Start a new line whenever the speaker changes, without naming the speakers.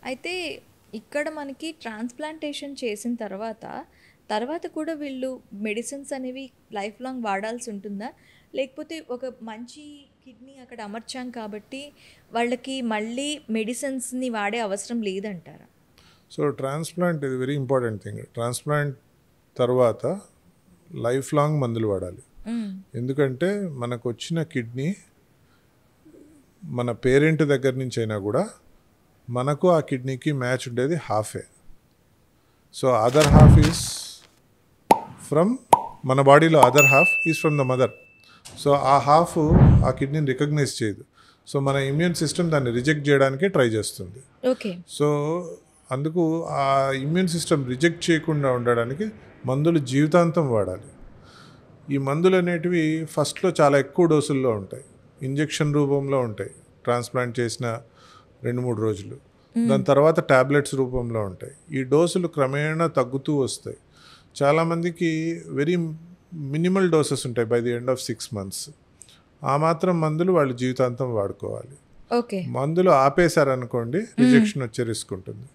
అయితే ఇక్కడ మనకి ట్రాన్స్‌ప్లాంటేషన్ చేసిన తర్వాత కూడా వీళ్ళు మెడిసిన్స్ అనేవి లైఫ్ లాంగ్ వాడాల్సి ఉంటుందా? లేకపోతే ఒక మంచి కిడ్నీ అక్కడ అమర్చాం కాబట్టి వాళ్ళకి మళ్ళీ మెడిసిన్స్‌ని వాడే అవసరం లేదంటారా?
సో ట్రాన్స్ప్లాంట్ ఇది వెరీ ఇంపార్టెంట్ థింగ్. ట్రాన్స్ప్లాంట్ తర్వాత లైఫ్ లాంగ్ మందులు వాడాలి. ఎందుకంటే మనకు వచ్చిన కిడ్నీ మన పేరెంట్ దగ్గర నుంచి అయినా కూడా మనకు ఆ కిడ్నీకి మ్యాచ్ ఉండేది హాఫే. So other half is from మన బాడీలో other half is from the mother. So ఆ హాఫ్ ఆ కిడ్నీని రికగ్నైజ్ చేయదు. సో మన ఇమ్యూన్ సిస్టమ్ దాన్ని రిజెక్ట్ చేయడానికి ట్రై చేస్తుంది.
ఓకే.
సో అందుకు ఆ ఇమ్యూన్ సిస్టమ్ రిజెక్ట్ చేయకుండా ఉండడానికి మందులు జీవితాంతం వాడాలి. ఈ మందులు అనేటివి ఫస్ట్లో చాలా ఎక్కువ డోసుల్లో ఉంటాయి, ఇంజెక్షన్ రూపంలో ఉంటాయి ట్రాన్స్ప్లాంట్ చేసిన 2-3 రోజులు. దాని తర్వాత ట్యాబ్లెట్స్ రూపంలో ఉంటాయి. ఈ డోసులు క్రమేణా తగ్గుతూ వస్తాయి. చాలామందికి వెరీ మినిమల్ డోసెస్ ఉంటాయి by the end of 6 months. ఆ మాత్రం మందులు వాళ్ళు జీవితాంతం వాడుకోవాలి.
ఓకే.
మందులు ఆపేశారనుకోండి రిజెక్షన్ వచ్చే రిస్క్ ఉంటుంది.